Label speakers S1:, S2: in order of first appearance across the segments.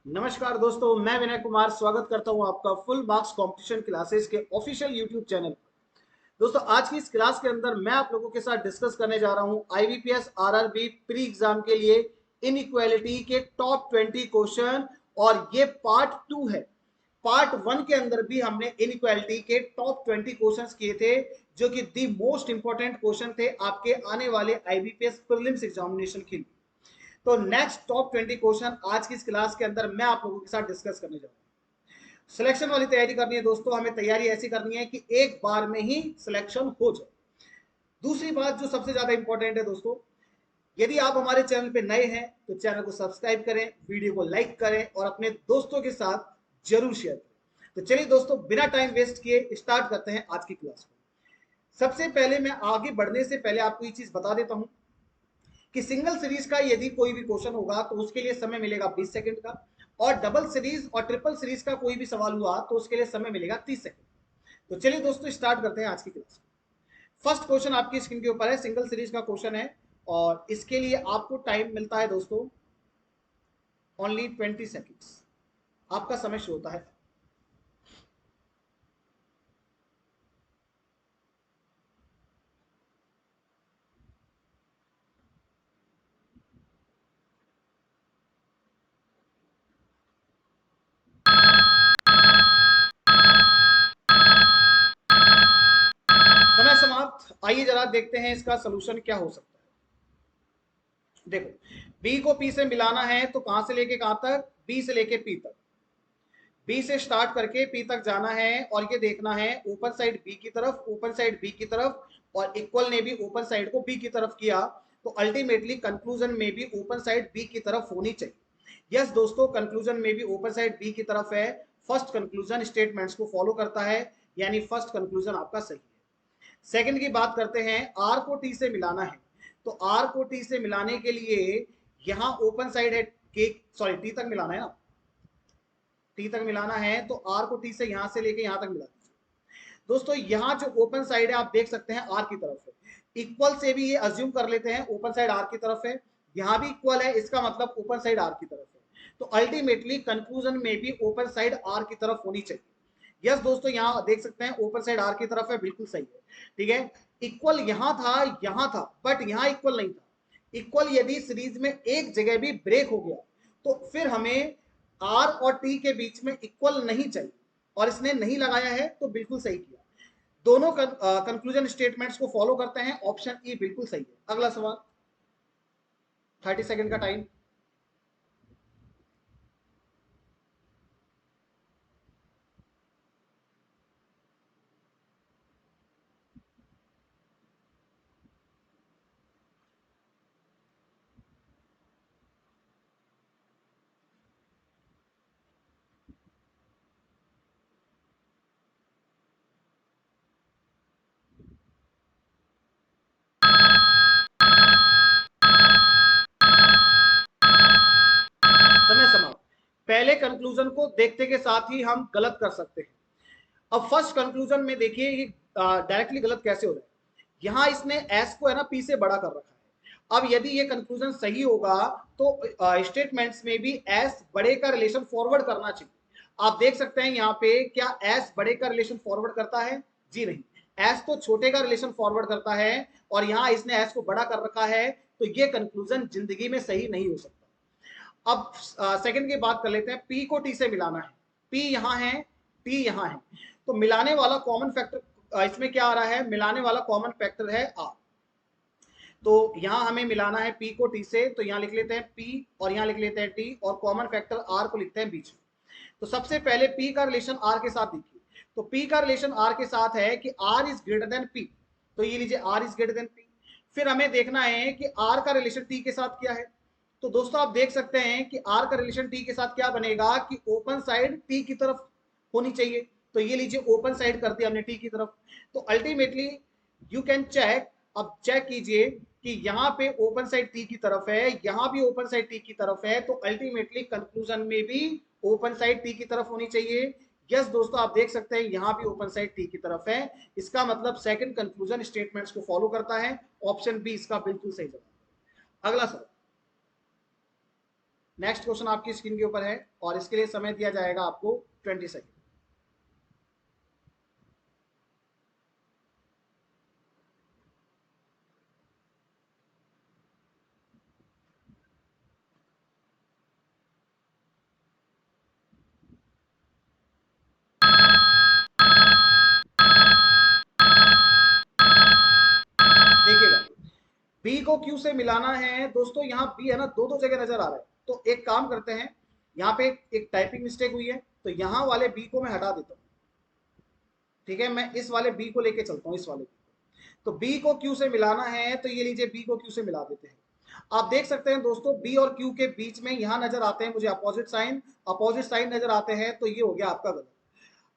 S1: नमस्कार दोस्तों, मैं विनय कुमार स्वागत करता हूं आपका फुल मार्क्स कंपटीशन क्लासेस के ऑफिशियल यूट्यूब चैनल पर। दोस्तों, आज की इस क्लास के अंदर मैं आप लोगों के साथ डिस्कस करने जा रहा हूं आईबीपीएस आरआरबी प्री एग्जाम के लिए इनइक्वालिटी के टॉप 20 क्वेश्चन। और ये पार्ट 2 है। पार्ट 1 के अंदर भी हमने इनइक्वालिटी के टॉप 20 क्वेश्चंस किए थे, जो कि दी मोस्ट इंपॉर्टेंट क्वेश्चन थे आपके आने वाले आईबीपीएस प्रीलिम्स एग्जामिनेशन के लिए। तो नेक्स्ट टॉप 20 क्वेश्चन आज की इस क्लास के अंदर मैं आप लोगों के साथ डिस्कस करने जा रहा हूं। सिलेक्शन वाली तैयारी करनी है दोस्तों, हमें तैयारी ऐसी करनी है कि एक बार में ही सिलेक्शन हो जाए। दूसरी बात जो सबसे ज्यादा इंपॉर्टेंट है दोस्तों, यदि आप हमारे चैनल पे नए हैं तो चैनल को सब्सक्राइब करें, वीडियो को लाइक करें और अपने दोस्तों के साथ जरूर शेयर करें। तो चलिए दोस्तों, बिना टाइम वेस्ट किए स्टार्ट करते हैं आज की क्लास को। सबसे पहले मैं आगे बढ़ने से पहले आपको ये चीज बता देता हूं कि सिंगल सीरीज का यदि कोई भी क्वेश्चन होगा तो उसके लिए समय मिलेगा 20 सेकंड का, और डबल सीरीज और ट्रिपल सीरीज का कोई भी सवाल हुआ तो उसके लिए समय मिलेगा 30 सेकंड। तो चलिए दोस्तों, स्टार्ट करते हैं आज की क्लास। फर्स्ट क्वेश्चन आपकी स्क्रीन के ऊपर है, सिंगल सीरीज का क्वेश्चन है, और इसके लिए आपको टाइम मिलता है दोस्तों ओनली 20 सेकेंड्स। आपका समय शुरू होता है। समय समाप्त। आइए जरा देखते हैं इसका सोल्यूशन क्या हो सकता है। देखो, बी को पी से मिलाना है तो कहां से लेके कहां तक, बी से लेके पी तक। बी से स्टार्ट करके पी तक जाना है, और ये देखना है ओपन साइड बी की तरफ, ओपन साइड बी की तरफ, और इक्वल ने भी ओपन साइड को बी की तरफ किया। तो अल्टीमेटली कंक्लूजन में भी ओपन साइड बी की तरफ होनी चाहिए। यस दोस्तों, कंक्लूजन में भी ओपन साइड बी की तरफ है। फर्स्ट कंक्लूजन स्टेटमेंट्स को फॉलो करता है, यानी फर्स्ट कंक्लूजन आपका सही है। सेकंड की बात करते हैं, आर को टी से मिलाना है। तो आर को टी से मिलाने के लिए यहां ओपन साइड है के, सॉरी टी तक मिलाना है ना, टी तक मिलाना है तो आर को टी से यहां से लेके यहां तक मिला दीजिए। दोस्तों, यहां जो ओपन साइड है आप देख सकते हैं आर की तरफ है। इक्वल से भी ये अज्यूम कर लेते हैं ओपन साइड आर की तरफ है, यहां भी इक्वल है, इसका मतलब ओपन साइड आर की तरफ है। तो अल्टीमेटली कंक्लूजन में भी ओपन साइड आर की तरफ होनी चाहिए। यस दोस्तों, यहां देख सकते हैं ओपन साइड आर की तरफ है, बिल्कुल सही है। ठीक है, इक्वल यहां था, बट यहां इक्वल नहीं था। इक्वल यदि सीरीज में एक जगह भी ब्रेक हो गया तो फिर हमें आर और टी के बीच में इक्वल नहीं चाहिए, और इसने नहीं लगाया है तो बिल्कुल सही किया। दोनों कंक्लूजन स्टेटमेंट्स को फॉलो करते हैं, ऑप्शन ई बिल्कुल सही है। अगला सवाल, 30 सेकंड का टाइम। समय समाप्त। पहले कंक्लूजन को देखते के साथ ही हम गलत कर सकते हैं। अब फर्स्ट कंक्लूजन में देखिए ये डायरेक्टली गलत कैसे हो रहा है। यहां इसने एस को है ना पी से बड़ा कर रखा है। अब यदि ये कंक्लूजन सही होगा तो स्टेटमेंट्स में भी एस बड़े का रिलेशन फॉरवर्ड करना चाहिए। आप देख सकते हैं यहाँ पे, क्या एस बड़े का रिलेशन फॉरवर्ड करता है? जी नहीं, एस तो छोटे का रिलेशन फॉरवर्ड करता है, और यहां इसने एस को बड़ा कर रखा है। तो ये कंक्लूजन जिंदगी में सही नहीं हो सकता। अब सेकंड की बात कर लेते हैं, पी को टी से मिलाना है। पी यहां है, टी यहां है, तो मिलाने वाला कॉमन फैक्टर इसमें क्या आ रहा है, मिलाने वाला कॉमन फैक्टर है आर। तो यहां हमें मिलाना है पी को टी से, तो यहां लिख लेते हैं पी और यहां लिख लेते हैं टी, और कॉमन फैक्टर आर को लिखते हैं बीच में। तो सबसे पहले पी का रिलेशन आर के साथ देखिए। तो पी का रिलेशन आर के साथ है कि R is greater than P, तो ये लीजिए R is greater than P. फिर हमें देखना है कि आर का रिलेशन टी के साथ क्या है। तो दोस्तों आप देख सकते हैं कि आर का रिलेशन टी के साथ क्या बनेगा कि ओपन साइड टी की तरफ होनी चाहिए। तो ये लीजिए ओपन साइड कर दिया हमने टी की तरफ। तो अल्टीमेटली यू कैन चेक, अब चेक कीजिए कि यहाँ पे ओपन साइड टी की तरफ है, यहाँ भी ओपन साइड टी की तरफ है, तो अल्टीमेटली कंक्लूजन में भी ओपन साइड टी की तरफ होनी चाहिए। यस दोस्तों, आप देख सकते हैं यहाँ भी ओपन साइड टी की तरफ है। इसका मतलब सेकंड कंक्लूजन स्टेटमेंट्स को फॉलो करता है। ऑप्शन बी इसका बिल्कुल सही जवाब। अगला सवाल, नेक्स्ट क्वेश्चन आपकी स्क्रीन के ऊपर है और इसके लिए समय दिया जाएगा आपको 20 सेकेंड। देखिएगा, बी को क्यू से मिलाना है दोस्तों, यहाँ बी है ना, दो दो जगह नजर आ रहा है, तो एक काम करते हैं, यहाँ पे एक टाइपिंग मिस्टेक हुई है, तो यहाँ वाले बी को मैं हटा देता हूँ। ठीक है, मैं इस वाले बी को लेके चलता हूँ, इस वाले तो बी को क्यू से मिलाना है, तो ये लीजिए बी को क्यू से मिला देते हैं। आप देख सकते हैं दोस्तों, बी और क्यू के बीच में यहां नजर आते हैं मुझे अपोजिट साइन नजर आते हैं, तो ये हो गया आपका गलत।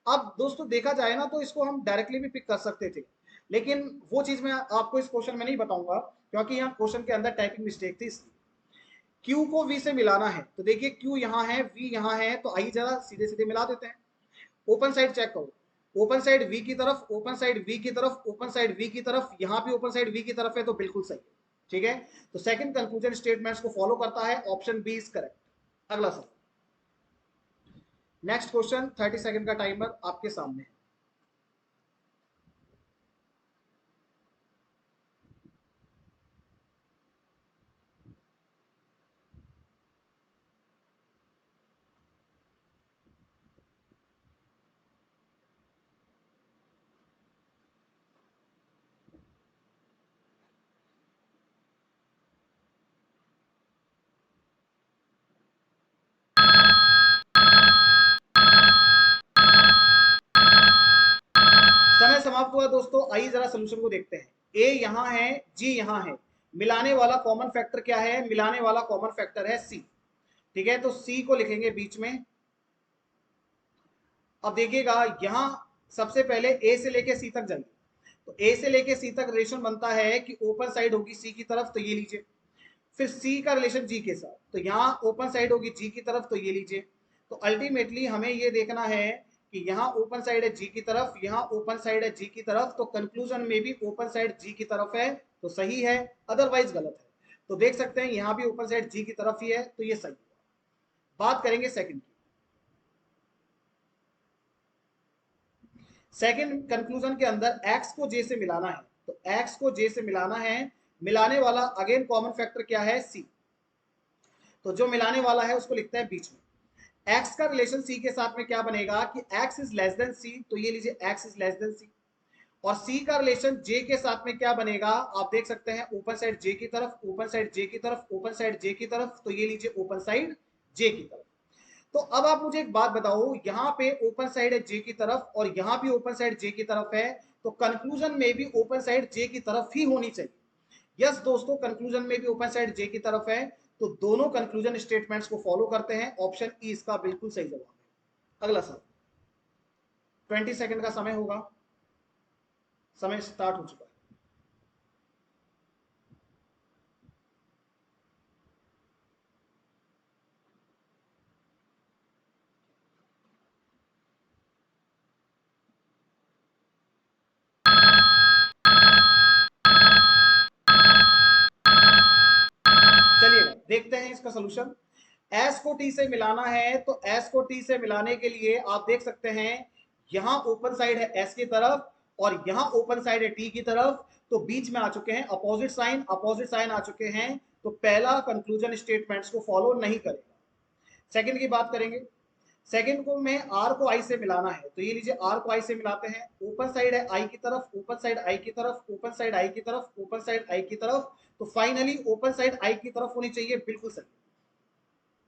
S1: अब दोस्तों देखा जाए ना, तो इसको हम डायरेक्टली भी पिक कर सकते थे, लेकिन वो चीज मैं आपको इस क्वेश्चन में नहीं बताऊंगा, क्योंकि यहाँ क्वेश्चन के अंदर टाइपिंग मिस्टेक थी, इसलिए क्यू को वी से मिलाना है, तो देखिए क्यू यहाँ है, वी यहाँ है, तो आइए जरा सीधे सीधे मिला देते हैं। ओपन साइड चेक करो, ओपन साइड वी की तरफ, ओपन साइड वी की तरफ, ओपन साइड वी की तरफ, यहां भी ओपन साइड वी की तरफ है, तो बिल्कुल सही है। ठीक है, तो सेकंड कंक्लूजन स्टेटमेंट्स को फॉलो करता है, ऑप्शन बी इज करेक्ट। अगला सवाल, नेक्स्ट क्वेश्चन, 30 सेकंड का टाइमर आपके सामने है। समय समाप्त हुआ दोस्तों, आइए जरा सोल्यूशन को देखते हैं। ए यहां है, जी यहां है, मिलाने वाला कॉमन फैक्टर क्या है? मिलाने वाला कॉमन फैक्टर है सी। ठीक है, तो सी को लिखेंगे बीच में। अब देखिएगा, यहां सबसे पहले ए से लेके सी तक जाइए, तो ए से लेके सी तक रिलेशन बनता है कि ओपन साइड होगी सी की तरफ, तो ये लीजिए। फिर सी का रिलेशन जी के साथ, तो यहाँ ओपन साइड होगी जी की तरफ, तो ये लीजिए। तो अल्टीमेटली हमें ये देखना है कि यहाँ ओपन साइड है जी की तरफ, यहाँ ओपन साइड है जी की तरफ, तो कंक्लूजन में भी ओपन साइड जी की तरफ है, तो सही है, अदरवाइज गलत है। तो देख सकते हैं यहाँ भी ओपन साइड जी की तरफ ही है, तो ये सही है। बात करेंगे सेकंड की। सेकंड कंक्लूजन के अंदर एक्स को जे से मिलाना है, तो एक्स को जे से मिलाना है, मिलाने वाला अगेन कॉमन फैक्टर क्या है? सी। तो जो मिलाने वाला है उसको लिखते हैं बीच में। एक्स का रिलेशन सी के साथ में क्या बनेगा कि एक्स इज लेस देन सी, तो ये लीजिए एक्स इज लेस देन सी। और सी का रिलेशन जे के साथ में क्या बनेगा? आप देख सकते हैं ओपन साइड जे की तरफ, ओपन साइड जे की तरफ, ओपन साइड जे की तरफ, तो ये लीजिए ओपन साइड जे की तरफ। तो अब आप मुझे एक बात बताओ, यहाँ पे ओपन साइड है जे की तरफ और यहाँ भी ओपन साइड जे की तरफ है, तो कंक्लूजन में भी ओपन साइड जे की तरफ ही होनी चाहिए। यस दोस्तों, कंक्लूजन में भी ओपन साइड जे की तरफ है, तो दोनों कंक्लूजन स्टेटमेंट्स को फॉलो करते हैं, ऑप्शन ई इसका बिल्कुल सही जवाब है। अगला सवाल, 20 सेकंड का समय होगा, समय स्टार्ट हो चुका है। चलिएगा देखते हैं इसका सोल्यूशन। एस को टी से मिलाना है, तो एस को टी से मिलाने के लिए आप देख सकते हैं, यहां ओपन साइड है एस की तरफ और यहां ओपन साइड है टी की तरफ, तो बीच में आ चुके हैं अपोजिट साइन आ चुके हैं, तो पहला कंक्लूजन स्टेटमेंट्स को फॉलो नहीं करेगा। सेकंड की बात करेंगे। सेकंड को में आर को आई से मिलाना है, तो ये लीजिए आर को आई से मिलाते हैं। ओपन साइड है आई की तरफ, ओपन साइड आई की तरफ, ओपन साइड आई की तरफ, ओपन साइड आई की तरफ, तो फाइनली ओपन साइड आई की तरफ होनी चाहिए, बिल्कुल सही।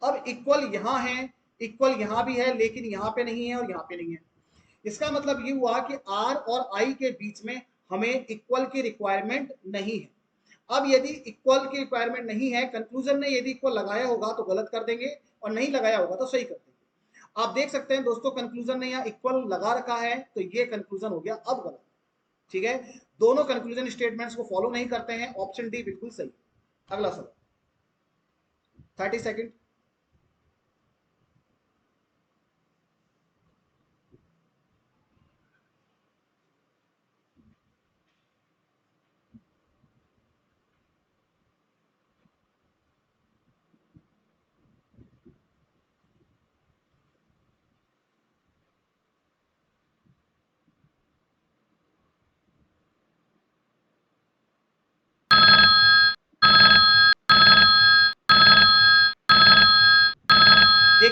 S1: अब इक्वल यहां है, इक्वल यहां भी है, लेकिन यहां पे नहीं है और यहां पे नहीं है। इसका मतलब ये हुआ कि आर और आई के बीच में हमें इक्वल की रिक्वायरमेंट नहीं है। अब यदि इक्वल की रिक्वायरमेंट नहीं है, कंक्लूजन ने यदि इक्वल लगाया होगा तो गलत कर देंगे और नहीं लगाया होगा तो सही कर देंगे। आप देख सकते हैं दोस्तों, कंक्लूजन ने यहाँ इक्वल लगा रखा है, तो ये कंक्लूजन हो गया अब गलत। ठीक है, दोनों कंक्लूजन स्टेटमेंट्स को फॉलो नहीं करते हैं, ऑप्शन डी बिल्कुल सही। अगला सवाल, 30 सेकंड।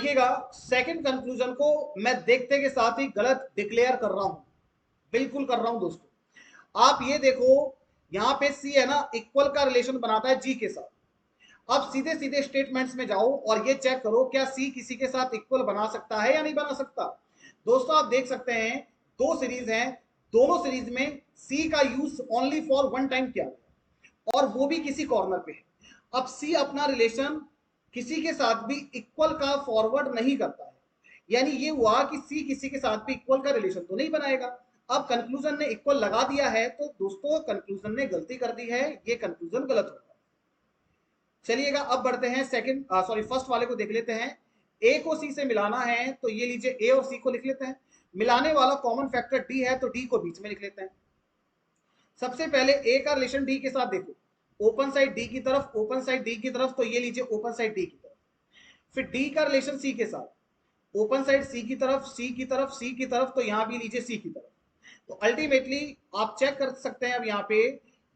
S1: देखिएगा, सेकंड कंक्लूजन को मैं देखते के साथ ही गलत डिक्लेयर कर रहा हूं, बिल्कुल कर रहा हूं दोस्तों। आप ये देखो, यहां पे सी है ना, इक्वल का रिलेशन बनाता है जी के साथ। अब सीधे सीधे स्टेटमेंट्स में जाओ और ये चेक करो क्या सी किसी के साथ इक्वल बना सकता है या नहीं बना सकता। दोस्तों आप देख सकते हैं, दो सीरीज हैं, दोनों सीरीज में सी का use only for one time किया गया और वो भी किसी कॉर्नर पे है। अब सी अपना रिलेशन किसी के साथ भी इक्वल का फॉरवर्ड नहीं करता है, यानी ये हुआ कि सी किसी के साथ भी इक्वल का रिलेशन तो नहीं बनाएगा। अब कंक्लूजन ने इक्वल लगा दिया है, तो दोस्तों कंक्लूजन ने गलती कर दी है, ये कंक्लूजन गलत होगा। चलिएगा अब बढ़ते हैं सेकंड सॉरी फर्स्ट वाले को देख लेते हैं। ए को सी से मिलाना है तो ये लीजिए ए और सी को लिख लेते हैं। मिलाने वाला कॉमन फैक्टर डी है तो डी को बीच में लिख लेते हैं। सबसे पहले ए का रिलेशन डी के साथ देखो, ओपन साइड डी की तरफ, ओपन साइड डी की तरफ, तो ये लीजिए ओपन साइड डी की तरफ। फिर डी का रिलेशन सी के साथ, ओपन साइड सी की तरफ, सी की तरफ, सी की तरफ, तो यहां भी लीजिए सी की तरफ। तो अल्टीमेटली आप चेक कर सकते हैं अब यहाँ पे,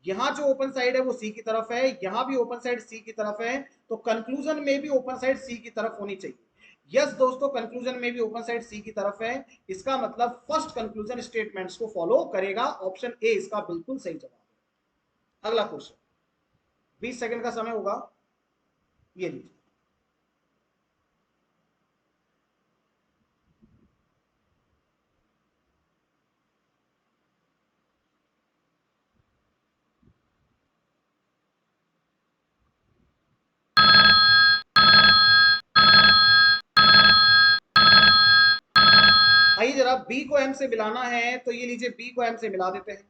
S1: यहाँ जो ओपन साइड है वो सी की तरफ है, यहाँ भी ओपन साइड सी की तरफ है, तो कंक्लूजन में भी ओपन साइड सी की तरफ होनी चाहिए। यस दोस्तों, कंक्लूजन में भी ओपन साइड सी की तरफ है, इसका मतलब फर्स्ट कंक्लूजन स्टेटमेंट्स को फॉलो करेगा। ऑप्शन ए इसका बिल्कुल सही जवाब है। अगला क्वेश्चन, 20 सेकंड का समय होगा, ये लीजिए। आइए जरा, बी को एम से मिलाना है तो ये लीजिए बी को एम से मिला देते हैं।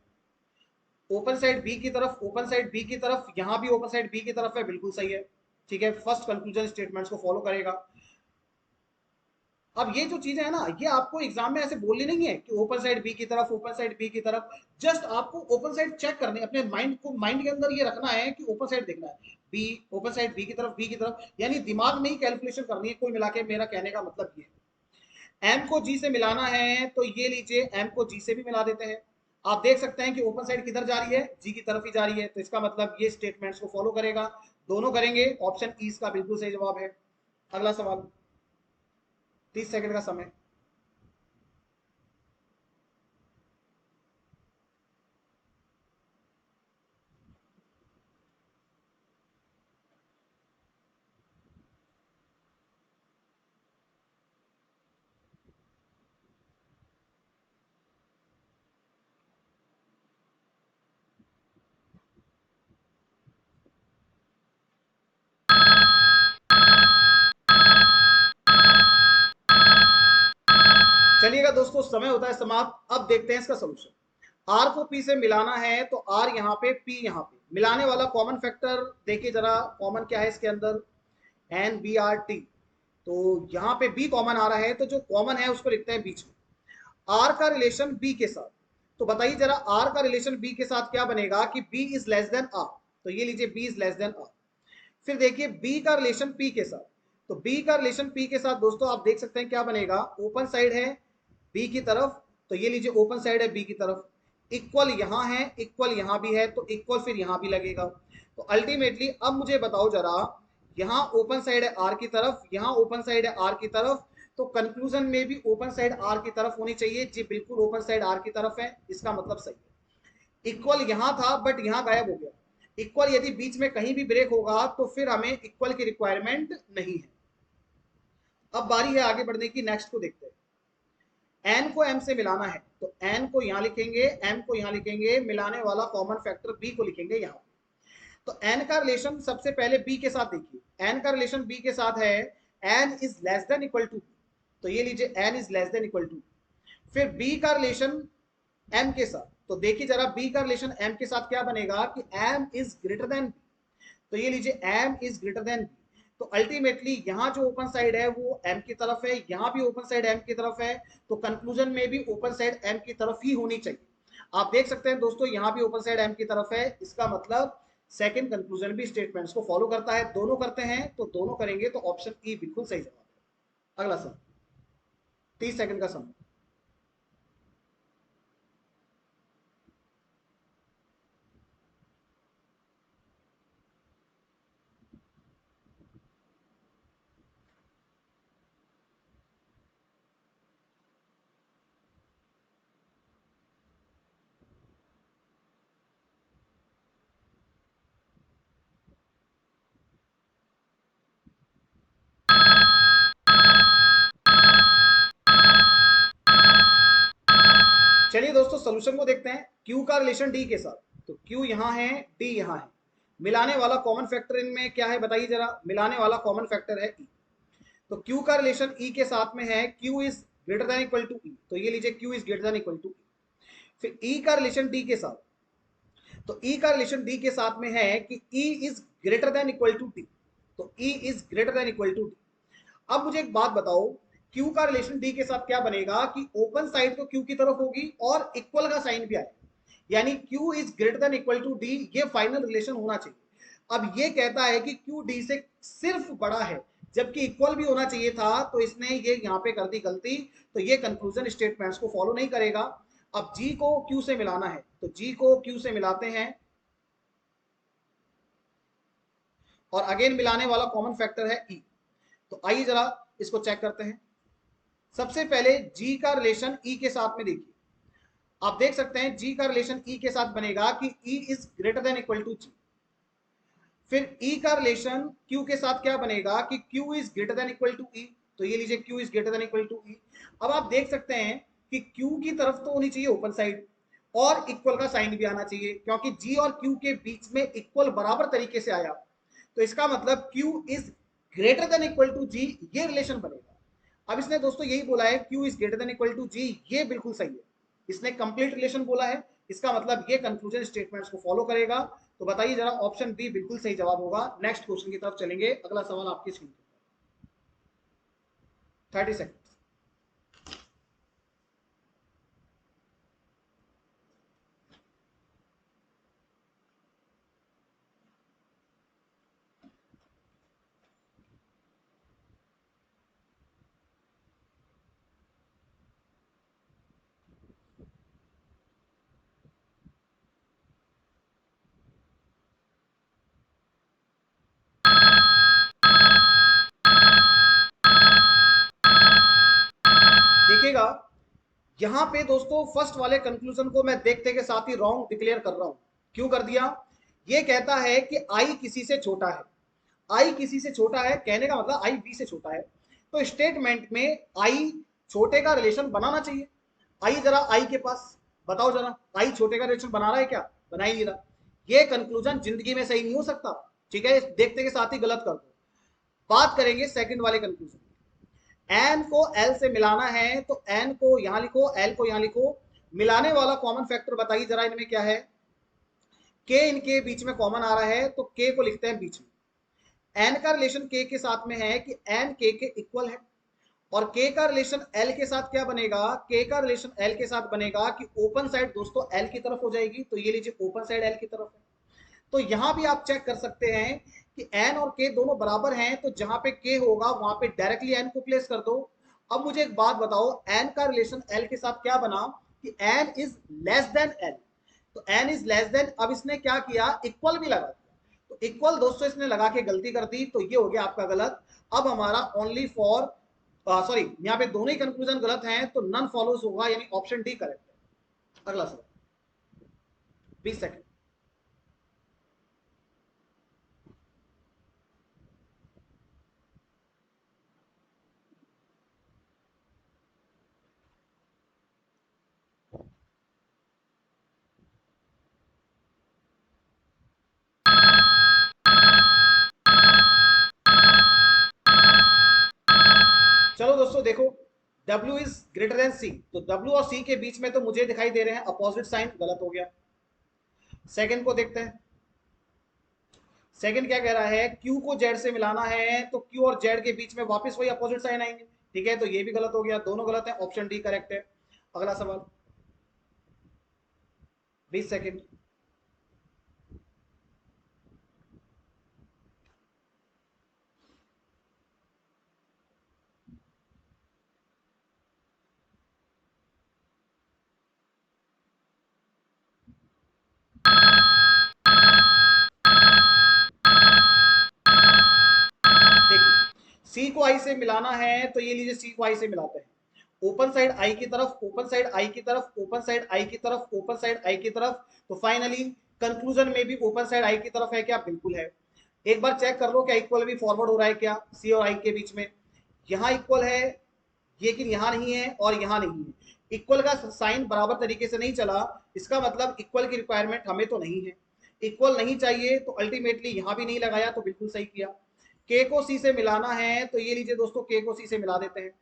S1: ओपन साइड बी की तरफ, ओपन साइड बी की तरफ, यहां भी ओपन साइड बी की तरफ है, बिल्कुल सही है। ठीक है, फर्स्ट कंक्लूजन स्टेटमेंट्स को फॉलो करेगा। अब ये जो चीजें है ना, ये आपको एग्जाम में ऐसे बोलनी नहीं है कि ओपन साइड बी की तरफ, ओपन साइड बी की तरफ। जस्ट आपको ओपन साइड चेक करनी है, अपने माइंड को, माइंड के अंदर ये रखना है कि ओपन साइड देखना है, बी ओपन साइड बी की तरफ, बी की तरफ, यानी दिमाग में ही कैलकुलेशन करनी है। कोई मिला के, मेरा कहने का मतलब ये है। एम को जी से मिलाना है तो ये लीजिए एम को जी से भी मिला देते हैं। आप देख सकते हैं कि ओपन साइड किधर जा रही है, जी की तरफ ही जा रही है, तो इसका मतलब ये स्टेटमेंट्स को फॉलो करेगा। दोनों करेंगे, ऑप्शन ई इसका बिल्कुल सही जवाब है। अगला सवाल, 30 सेकंड का समय। चलिएगा दोस्तों, समय होता है समाप्त। अब देखते हैं इसका सोल्यूशन। आर को पी से मिलाना है तो आर यहाँ पे, पी यहाँ पे। मिलाने वाला कॉमन फैक्टर देखिए जरा, कॉमन क्या है इसके अंदर, एन बी आर टी। तो यहाँ पे बी कॉमन आ रहा है, तो जो कॉमन है उसको लिखते हैं बीच में। आर का रिलेशन बी के साथ, तो बताइए जरा आर का रिलेशन बी के साथ क्या बनेगा कि B is less than R, तो ये लीजिए B is less than R. फिर देखिए बी का रिलेशन पी के साथ, तो बी का रिलेशन पी के साथ दोस्तों आप देख सकते हैं क्या बनेगा, ओपन साइड है बी की तरफ, तो ये लीजिए ओपन साइड है बी की तरफ, इक्वल यहां है, इक्वल यहां भी है, तो इक्वल फिर यहां भी लगेगा। तो अल्टीमेटली अब मुझे बताओ जरा, यहां ओपन साइड है आर की तरफ, यहां ओपन साइड है आर की तरफ, तो कंक्लूजन में भी ओपन साइड आर की तरफ होनी चाहिए जी, बिल्कुल ओपन साइड आर की तरफ है, इसका मतलब सही है। इक्वल यहां था बट यहां गायब हो गया। इक्वल यदि बीच में कहीं भी ब्रेक होगा तो फिर हमें इक्वल की रिक्वायरमेंट नहीं है। अब बारी है आगे बढ़ने की, नेक्स्ट को देखते हैं। एन को एम से मिलाना है तो एन को यहां लिखेंगे, एम को यहां लिखेंगे, मिलाने वाला कॉमन फैक्टर बी को लिखेंगे यहां। तो एन का रिलेशन सबसे पहले बी के साथ देखिए, एन का रिलेशन बी के साथ है, N is less than equal to, तो ये लीजिए N is less than equal to. फिर बी का रिलेशन एम के साथ, तो देखिए जरा बी का रिलेशन एम के साथ क्या बनेगा कि एम इज ग्रेटर देन, तो ये लीजिए M is greater than B. तो अल्टीमेटली यहां जो ओपन साइड है वो एम की तरफ है, यहां भी ओपन साइड एम की तरफ है, तो कंक्लूजन में भी ओपन साइड एम की तरफ ही होनी चाहिए। आप देख सकते हैं दोस्तों, यहां भी ओपन साइड एम की तरफ है, इसका मतलब सेकंड कंक्लूजन भी स्टेटमेंट्स को फॉलो करता है। दोनों करते हैं तो दोनों करेंगे, तो ऑप्शन ई बिल्कुल सही जवाब है। अगला सर, 30 सेकंड का समय। चलिए दोस्तों सोल्यूशन को देखते हैं। Q का रिलेशन D के साथ, तो Q यहाँ है, D यहाँ है, मिलाने वाला कॉमन फैक्टर इनमें क्या है बताइए जरा। मिलाने वाला कॉमन फैक्टर है E। तो Q का रिलेशन E के साथ में है, Q is greater than equal to E, तो ये लीजिए Q is greater than equal to E। फिर E का रिलेशन D के साथ, तो E का रिलेशन D के साथ में है कि E is greater than equal to D, तो E is greater than equal to D। अब मुझे एक बात बताओ, Q का रिलेशन D के साथ क्या बनेगा कि ओपन साइड तो Q की तरफ होगी और इक्वल का साइन भी आएगा, यानी Q is greater than equal to D, ये फाइनल रिलेशन होना चाहिए। अब ये कहता है कि Q D से सिर्फ बड़ा है, जबकि इक्वल भी होना चाहिए था, तो इसने ये यहाँ पे कर दी गलती, तो ये कंक्लूजन स्टेटमेंट्स को फॉलो नहीं करेगा। अब G को Q से मिलाना है, तो G को Q से मिलाते हैं, और अगेन मिलाने वाला कॉमन फैक्टर है E। तो आइए जरा इसको चेक करते हैं। सबसे पहले G का रिलेशन E के साथ में देखिए, आप देख सकते हैं G का रिलेशन E के साथ बनेगा कि E is greater than equal to G। फिर E का रिलेशन Q के साथ क्या बनेगा कि Q is greater than equal to E, तो ये लीजिए Q is greater than equal to E। अब आप देख सकते हैं कि Q की तरफ तो होनी चाहिए ओपन साइड, और इक्वल का साइन भी आना चाहिए, क्योंकि G और Q के बीच में इक्वल बराबर तरीके से आया, तो इसका मतलब Q is greater than equal to G, ये रिलेशन बनेगा। अब इसने दोस्तों यही बोला है Q is greater than equal to G, ये बिल्कुल सही है, इसने कंप्लीट रिलेशन बोला है, इसका मतलब ये कंक्लूजन स्टेटमेंट्स को फॉलो करेगा। तो बताइए जरा, ऑप्शन बी बिल्कुल सही जवाब होगा। नेक्स्ट क्वेश्चन की तरफ चलेंगे, अगला सवाल आपकी स्क्रीन पर। 30 सेकंड। देखिएगा यहां पे दोस्तों फर्स्ट वाले कंक्लूजन को मैं देखते के साथ ही रॉन्ग डिक्लेयर कर रहा हूं। क्यों कर दिया? ये कहता है कि आई किसी से छोटा है, आई किसी से छोटा है, कहने का मतलब आई बी से छोटा है, तो स्टेटमेंट में आई छोटे का रिलेशन बनाना चाहिए। आई जरा आई के पास बताओ जरा, आई छोटे का रिलेशन बना रहा है क्या? बना ही नहीं रहा। ये कंक्लूजन जिंदगी में सही नहीं हो सकता, ठीक है, देखते के साथ ही गलत कर दो। बात करेंगे सेकंड वाले कंक्लूजन। एन को एल से मिलाना है, तो एन को यहां लिखो, एल को यहां लिखो। मिलाने वाला कॉमन फैक्टर बताइए जरा इनमें क्या है। के इनके बीच में कॉमन आ रहा है, तो के को लिखते हैं बीच में। एन का रिलेशन के के साथ में है कि एन के इक्वल है, और के का रिलेशन एल के साथ क्या बनेगा, के का रिलेशन एल के साथ बनेगा कि ओपन साइड दोस्तों एल की तरफ हो जाएगी, तो ये लीजिए ओपन साइड एल की तरफ है। तो यहां भी आप चेक कर सकते हैं कि एन और के दोनों बराबर हैं, तो जहां पे के होगा वहां पे डायरेक्टली एन को प्लेस कर दो। अब मुझे एक बात बताओ, एन का रिलेशन एल के साथ क्या बना कि N is less than L, तो एन इज लेस देन, अब इसने क्या किया, इक्वल भी लगा दिया, तो इक्वल दोस्तों इसने लगा के गलती कर दी, तो ये हो गया आपका गलत। अब हमारा ओनली फॉर सॉरी, यहाँ पे दोनों ही कंक्लूजन गलत हैं, तो नन फॉलोज होगा, यानी ऑप्शन डी करेक्ट है। अगला सवाल, 20 सेकंड। चलो दोस्तों देखो, W is greater then C, तो W और C के बीच में तो मुझे दिखाई दे रहे हैं अपोजिट साइन, गलत हो गया। सेकंड को देखते हैं। सेकंड क्या कह रहा है, Q को Z से मिलाना है, तो Q और Z के बीच में वापस वही अपोजिट साइन आएंगे, ठीक है, तो ये भी गलत हो गया, दोनों गलत है, ऑप्शन डी करेक्ट है। अगला सवाल, 20 सेकंड। सी को आई से मिलाना है, तो ये लीजिए सी को आई से मिलाते हैं। ओपन साइड आई की तरफ, ओपन साइड आई की तरफ, ओपन साइड आई की तरफ, ओपन साइड आई की तरफ, तो फाइनली कंक्लूजन में भी ओपन साइड आई की तरफ है क्या? बिल्कुल है। एक बार चेक कर लो क्या इक्वल भी फॉरवर्ड हो रहा है क्या सी और आई के बीच में? यहां इक्वल है, लेकिन यहां नहीं है और यहां नहीं है। इक्वल का साइन बराबर तरीके से नहीं चला, इसका मतलब इक्वल की रिक्वायरमेंट हमें तो नहीं है, इक्वल नहीं चाहिए, तो अल्टीमेटली यहां भी नहीं लगाया, तो बिल्कुल सही किया। के को सी से मिलाना है, तो ये लीजिए दोस्तों, के को सी से मिला देते हैं,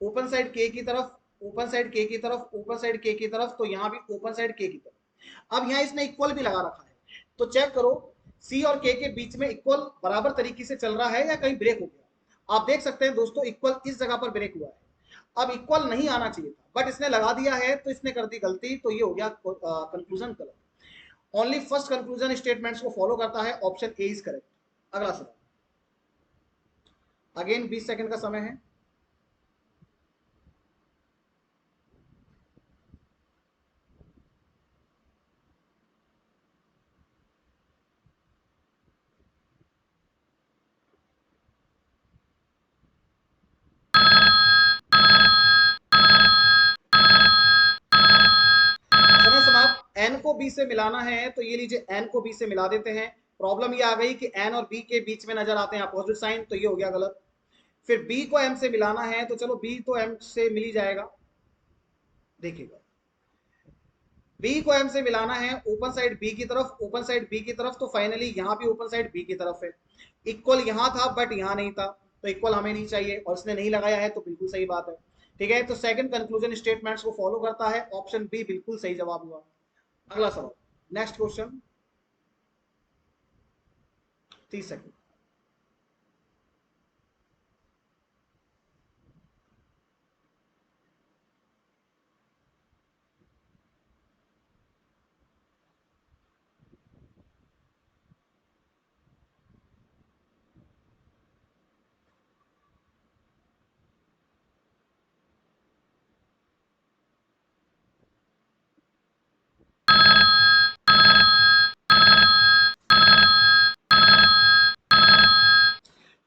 S1: ओपन साइड के की तरफ, ओपन साइड के की तरफ, ओपन साइड के की तरफ, तो यहां भी ओपन साइड के की तरफ। अब यहां इसने इक्वल भी लगा रखा है, तो चेक करो सी और के बीच में इक्वल बराबर तरीके से चल रहा है या कहीं ब्रेक हो गया। आप देख सकते हैं दोस्तों, इक्वल इस जगह पर ब्रेक हुआ है। अब इक्वल नहीं आना चाहिए था, बट इसने लगा दिया है, तो इसने कर दी गलती, तो ये हो गया कंक्लूजन गलत। ओनली फर्स्ट कंक्लूजन स्टेटमेंट्स को फॉलो करता है, ऑप्शन ए इज करेक्ट। अगला सवाल, अगेन 20 सेकंड का समय है। समय समाप्त। एन को बी से मिलाना है, तो ये लीजिए एन को बी से मिला देते हैं। प्रॉब्लम ये आ गई कि एन और बी के बीच में नजर आते हैं अपोजिट साइन, तो ये हो गया गलत। फिर बी को एम से मिलाना है, तो चलो बी तो एम से मिल ही जाएगा। देखिएगा, बी को एम से मिलाना है, ओपन साइड बी की तरफ, ओपन साइड बी की तरफ, तो फाइनली यहां भी ओपन साइड बी की तरफ है। इक्वल यहां था बट यहां नहीं था, तो इक्वल हमें नहीं चाहिए, और इसने नहीं लगाया है, तो बिल्कुल सही बात है। ठीक है, तो सेकंड कंक्लूजन स्टेटमेंट्स को फॉलो करता है, ऑप्शन बी बिल्कुल सही जवाब हुआ। अगला सवाल, नेक्स्ट क्वेश्चन, 30 सेकंड।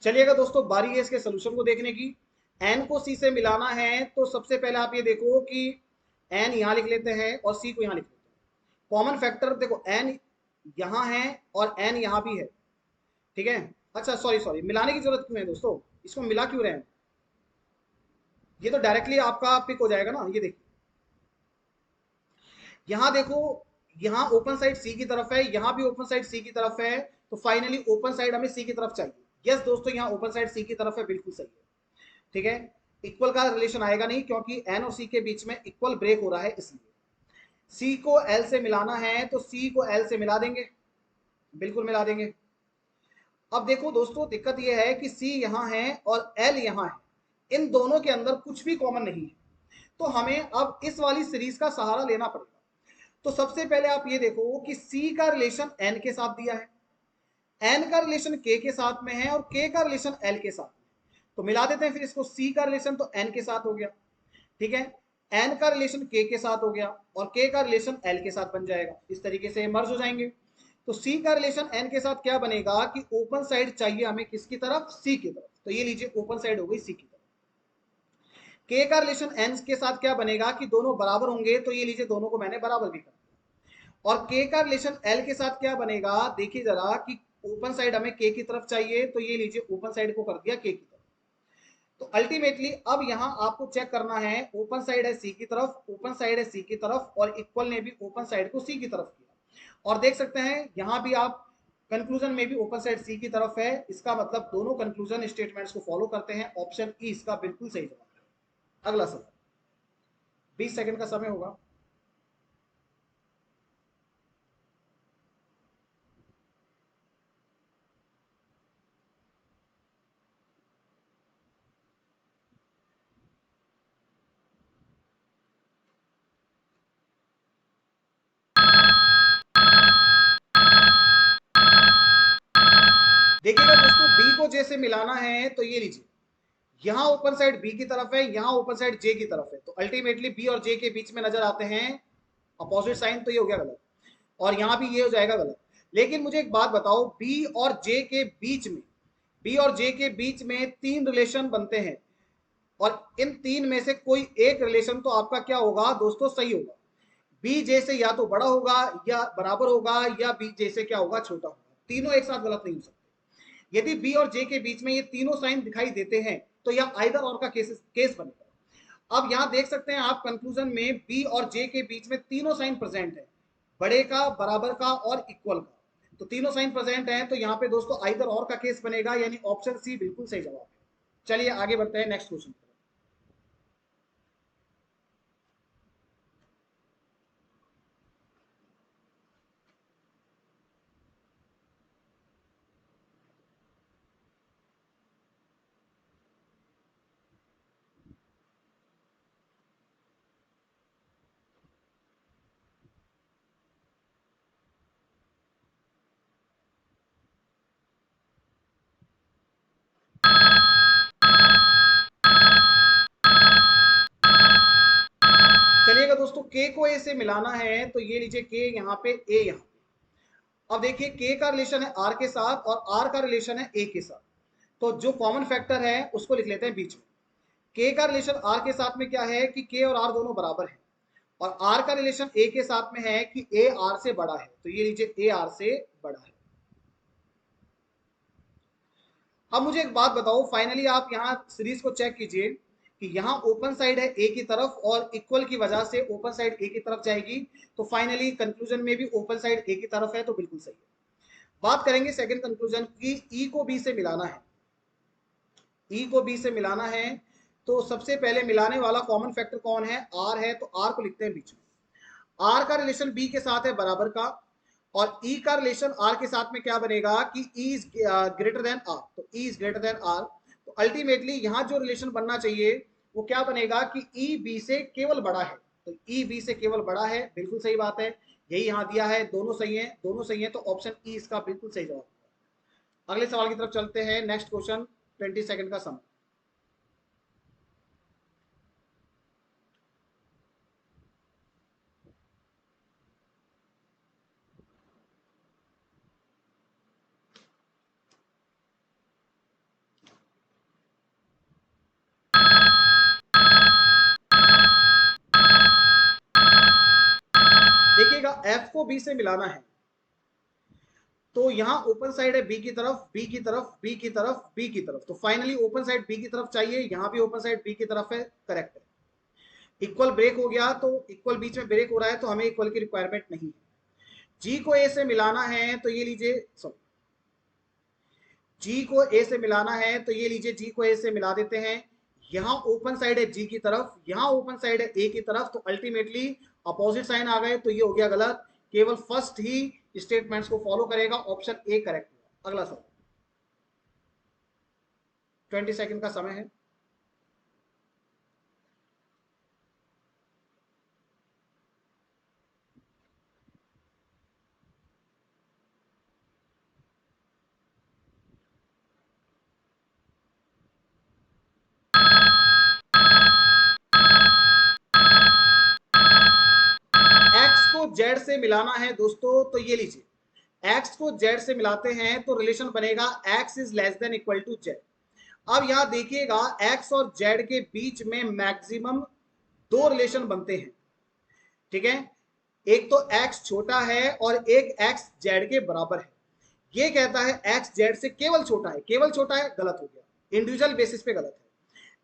S1: चलिएगा दोस्तों, बारी है इसके सोल्यूशन को देखने की। एन को सी से मिलाना है, तो सबसे पहले आप ये देखो कि एन यहां लिख लेते हैं और सी को यहां लिख लेते हैं। कॉमन फैक्टर देखो, एन यहां है और एन यहां भी है। ठीक है, अच्छा सॉरी सॉरी, मिलाने की जरूरत क्यों है दोस्तों, इसको मिला क्यों रहे हैं, ये तो डायरेक्टली आपका पिक हो जाएगा ना। ये देखिए, यहां देखो, यहां ओपन साइड सी की तरफ है, यहां भी ओपन साइड सी की तरफ है, तो फाइनली ओपन साइड हमें सी की तरफ चाहिए। यस दोस्तों, यहां ओपन साइड सी की तरफ है, बिल्कुल सही है। ठीक है, इक्वल का रिलेशन आएगा नहीं, क्योंकि एन और सी के बीच में इक्वल ब्रेक हो रहा है, इसलिए सी को एल से मिलाना है, तो सी को एल से मिला देंगे, बिल्कुल मिला देंगे। अब देखो दोस्तों, दिक्कत यह है कि सी यहां है और एल यहां है, इन दोनों के अंदर कुछ भी कॉमन नहीं है, तो हमें अब इस वाली सीरीज का सहारा लेना पड़ेगा। तो सबसे पहले आप ये देखो कि सी का रिलेशन एन के साथ दिया है, एन का रिलेशन के साथ में है, और के का रिलेशन एल के साथ में, तो मिला देते हैं फिर इसको। सी का रिलेशन तो एन के साथ हो गया, ठीक है, एन का रिलेशन के साथ हो गया, और के का रिलेशन एल के साथ बन जाएगा, इस तरीके से मर्ज हो जाएंगे। तो सी का रिलेशन एन के साथ क्या बनेगा कि ओपन साइड चाहिए हमें किसकी तरफ, सी की तरफ, तो ये लीजिए ओपन साइड हो गई सी की तरफ। के का रिलेशन एन के साथ क्या बनेगा कि दोनों बराबर होंगे, तो ये लीजिए दोनों को मैंने बराबर भी कर दिया। और के का रिलेशन एल के साथ क्या बनेगा, देखिए जरा कि ओपन साइड हमें के की तरफ चाहिए, तो ये लीजिए ओपन साइड को कर दिया के की तरफ। तो अल्टीमेटली अब यहां आपको चेक करना है, ओपन साइड है सी की तरफ, ओपन साइड है सी की तरफ, और इक्वल ने भी ओपन साइड को सी की तरफ किया, और देख सकते हैं यहां भी आप कंक्लूजन में भी ओपन साइड सी की तरफ है, इसका मतलब दोनों कंक्लूजन स्टेटमेंट्स को फॉलो करते हैं, ऑप्शन ई इसका बिल्कुल सही जवाब है। अगला सवाल, 20 सेकंड का समय होगा। देखिएगा दोस्तों, बी को जे से मिलाना है, तो ये लीजिए यहां ओपन साइड बी की तरफ है, यहां ओपन साइड जे की तरफ है, तो अल्टीमेटली बी और जे के बीच में नजर आते हैं अपोजिट साइन, तो ये हो गया गलत, और यहां भी ये हो जाएगा गलत। लेकिन मुझे एक बात बताओ, बी और जे के बीच में, बी और जे के बीच में तीन रिलेशन बनते हैं, और इन तीन में से कोई एक रिलेशन तो आपका क्या होगा दोस्तों, सही होगा। बी जे से या तो बड़ा होगा, या बराबर होगा, या बी जे से क्या होगा, छोटा होगा, तीनों एक साथ गलत नहीं हो सकते। यदि बी और जे के बीच में ये तीनों साइन दिखाई देते हैं, तो यह आइदर और का केस बनेगा। अब यहां देख सकते हैं आप कंक्लूजन में बी और जे के बीच में तीनों साइन प्रेजेंट है, बड़े का, बराबर का और इक्वल का। तो तीनों साइन प्रेजेंट हैं, तो यहाँ पे दोस्तों आइदर और का केस बनेगा, यानी ऑप्शन सी बिल्कुल सही जवाब है। चलिए आगे बढ़ते हैं नेक्स्ट क्वेश्चन। चलिएगा दोस्तों, के को ए से मिलाना है, तो ये लीजिए के यहाँ पे, ए यहाँ पे। अब देखिए के का रिलेशन है आर के साथ और आर का रिलेशन है ए के साथ, तो जो कॉमन फैक्टर है उसको लिख लेते हैं बीच में। के का रिलेशन आर के साथ में क्या है कि के और आर दोनों बराबर हैं, और आर का रिलेशन ए के साथ में है कि ए आर से बड़ा है, तो ये लीजिए ए आर से बड़ा है। अब मुझे एक बात बताओ, फाइनली आप यहाँ सीरीज को चेक कीजिए कि यहाँ ओपन साइड है ए की तरफ और इक्वल की वजह से ओपन साइड ए की तरफ जाएगी, तो फाइनली कंक्लूजन में भी ओपन साइड ए की तरफ है, तो बिल्कुल सही है। बात करेंगे सेकंड कंक्लूजन की, ई को बी से मिलाना है। ई को बी से मिलाना है, तो सबसे पहले मिलाने वाला कॉमन फैक्टर कौन है, आर है, तो आर को लिखते हैं बीच में। आर का रिलेशन बी के साथ है बराबर का, और ई का रिलेशन आर के साथ में क्या बनेगा कि E is greater than R, तो E is greater than R. तो अल्टीमेटली यहां जो रिलेशन बनना चाहिए वो क्या बनेगा कि ई बी से केवल बड़ा है, तो ई बी से केवल बड़ा है, बिल्कुल सही बात है। यही यहां दिया है, दोनों सही है, दोनों सही है, तो ऑप्शन ई इसका बिल्कुल सही जवाब। अगले सवाल की तरफ चलते हैं, नेक्स्ट क्वेश्चन, 20 सेकंड का समय। देखिएगा एफ को बी से मिलाना है, तो यहाँ ओपन साइड है बी की तरफ, बी की तरफ, बी की तरफ, बी की तरफ, तो फाइनली ओपन साइड बी की तरफ चाहिए, यहाँ भी ओपन साइड बी की तरफ है, करेक्ट है। इक्वल ब्रेक हो गया, तो इक्वल बीच में ब्रेक हो रहा है, तो हमें इक्वल की रिक्वायरमेंट नहीं है। जी को ए से मिलाना है, तो ये लीजिए, सॉरी, जी को ए से मिलाना है, तो ये लीजिए जी को ए से मिला देते हैं। यहाँ ओपन साइड है जी की तरफ, यहाँ ओपन साइड है ए की तरफ, तो अल्टीमेटली अपोजिट साइन आ गए, तो ये हो गया गलत। केवल फर्स्ट ही स्टेटमेंट्स को फॉलो करेगा, ऑप्शन ए करेक्ट हुआ। अगला सवाल, 20 सेकंड का समय है। एक्स को जेड से मिलाना है दोस्तों, तो ये लीजिए एक्स को जेड से मिलाते हैं, तो रिलेशन बनेगा X is less than equal to Z. अब यहां देखिएगा एक्स और जेड के बीच में मैक्सिमम दो रिलेशन बनते हैं, ठीक है। एक तो एक्स छोटा है और एक एक्स जेड के बराबर है। ये कहता है एक्स जेड से केवल छोटा है, केवल छोटा है, गलत हो गया, इंडिविजुअल बेसिस पे गलत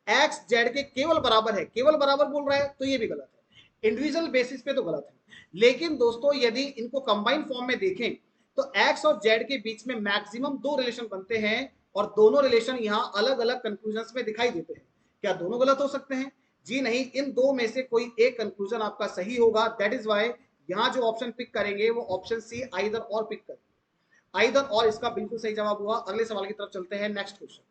S1: है। एक्स जेड के केवल बराबर है, केवल बराबर बोल रहा है, तो ये भी गलत है, इंडिविजुअल बेसिस पे तो गलत है। लेकिन दोस्तों यदि इनको कंबाइंड फॉर्म में देखें, तो एक्स और जेड के बीच में मैक्सिमम दो रिलेशन बनते हैं, और दोनों रिलेशन यहाँ अलग अलग कंक्लूजन में दिखाई देते हैं। क्या दोनों गलत हो सकते हैं? जी नहीं, इन दो में से कोई एक कंक्लूजन आपका सही होगा। दैट इज वाई यहाँ जो ऑप्शन पिक करेंगे वो ऑप्शन सी आइदर और पिक करेंगे। आइदर और इसका बिल्कुल सही जवाब हुआ। अगले सवाल की तरफ चलते हैं, नेक्स्ट क्वेश्चन।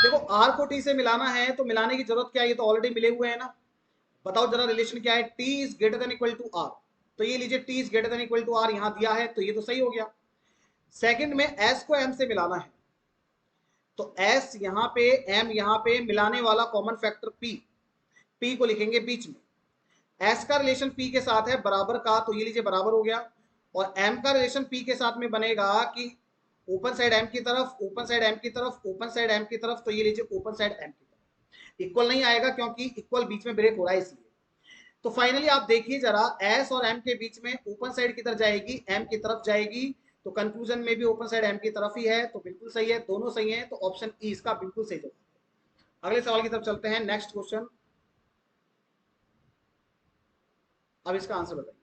S1: देखो आर को टी से मिलाना है, तो मिलाने की जरूरत क्या है, ये तो ऑलरेडी मिले हुए हैं ना। बताओ जरा रिलेशन क्या है, T is greater than equal to R, तो ये लीजिए T is greater than equal to R यहां दिया है, तो ये तो सही हो गया। सेकंड में एस को एम से मिलाना है, तो एस यहाँ पे, एम यहाँ पे, मिलाने वाला कॉमन फैक्टर पी, पी को लिखेंगे बीच में। एस का रिलेशन पी के साथ है बराबर का, तो ये लीजिए बराबर हो गया। और एम का रिलेशन पी के साथ में बनेगा कि ओपन साइड एम की तरफ, ओपन साइड एम की तरफ, ओपन साइड एम की तरफ, तो ये लीजिए ओपन साइड एम की तरफ। इक्वल नहीं आएगा क्योंकि इक्वल बीच में ब्रेक हो रहा है इसलिए। तो फाइनली आप देखिए जरा, एस और एम के बीच में ओपन साइड किधर जाएगी, एम की तरफ जाएगी। तो कंक्लूजन में भी ओपन साइड एम की तरफ ही है, तो बिल्कुल सही है, दोनों सही है। तो ऑप्शन ई इसका बिल्कुल सही जवाब है। अगले सवाल की तरफ चलते हैं, नेक्स्ट क्वेश्चन। अब इसका आंसर बताइए।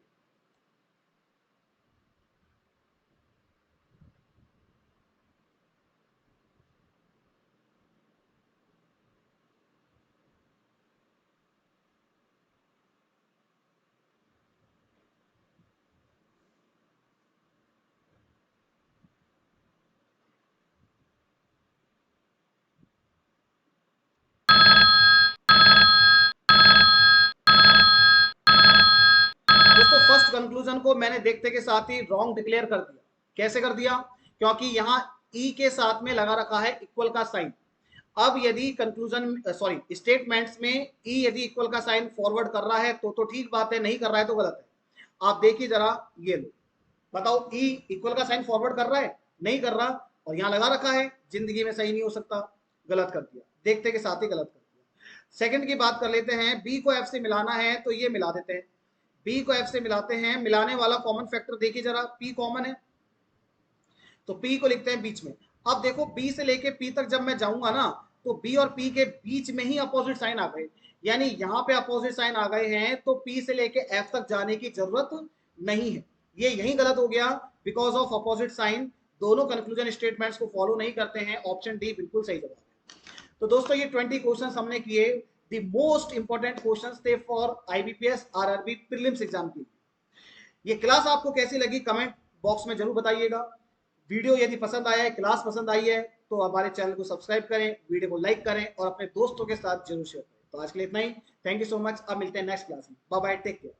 S1: दोस्तों फर्स्ट कंक्लूजन को मैंने देखते के साथ ही रॉन्ग डिक्लेयर कर दिया। कैसे कर दिया? क्योंकि यहां ई के साथ में लगा रखा है इक्वल का साइन। अब यदि कंक्लूजन सॉरी स्टेटमेंट्स में ई यदि इक्वल का साइन फॉरवर्ड कर रहा है तो ठीक बात है, नहीं कर रहा है तो गलत है। आप देखिए जरा, ये लो, बताओ ई इक्वल का साइन फॉरवर्ड कर रहा है? नहीं कर रहा। और यहां लगा रखा है, जिंदगी में सही नहीं हो सकता, गलत कर दिया, देखते के साथ ही गलत कर दिया। सेकंड की बात कर लेते हैं, बी को एफ से मिलाना है तो ये मिला देते हैं, बी को एफ से मिलाते हैं। मिलाने वाला कॉमन फैक्टर देखिए जरा, पी कॉमन है तो पी को लिखते हैं बीच में। अब देखो बी से लेके पी तक जब मैं जाऊंगा ना, तो बी और पी के बीच में ही अपोजिट साइन आ गए, यानी यहां पे अपोजिट साइन आ गए हैं, तो पी से लेके एफ तक जाने की जरूरत नहीं है। ये यही गलत हो गया, बिकॉज ऑफ अपोजिट साइन। दोनों कंक्लूजन स्टेटमेंट्स को फॉलो नहीं करते हैं। ऑप्शन डी बिल्कुल सही जवाब है। तो दोस्तों ये 20 क्वेश्चंस हमने किए, द मोस्ट इंपॉर्टेंट क्वेश्चंस थे for IBPS RRB prelims exam की। ये क्लास आपको कैसी लगी कमेंट बॉक्स में जरूर बताइएगा। वीडियो यदि पसंद आया है, क्लास पसंद आई है, तो हमारे चैनल को सब्सक्राइब करें, वीडियो को लाइक करें और अपने दोस्तों के साथ जरूर शेयर करें। तो आज के लिए इतना ही। Thank you so much. अब मिलते हैं नेक्स्ट क्लास में। Bye bye, take care.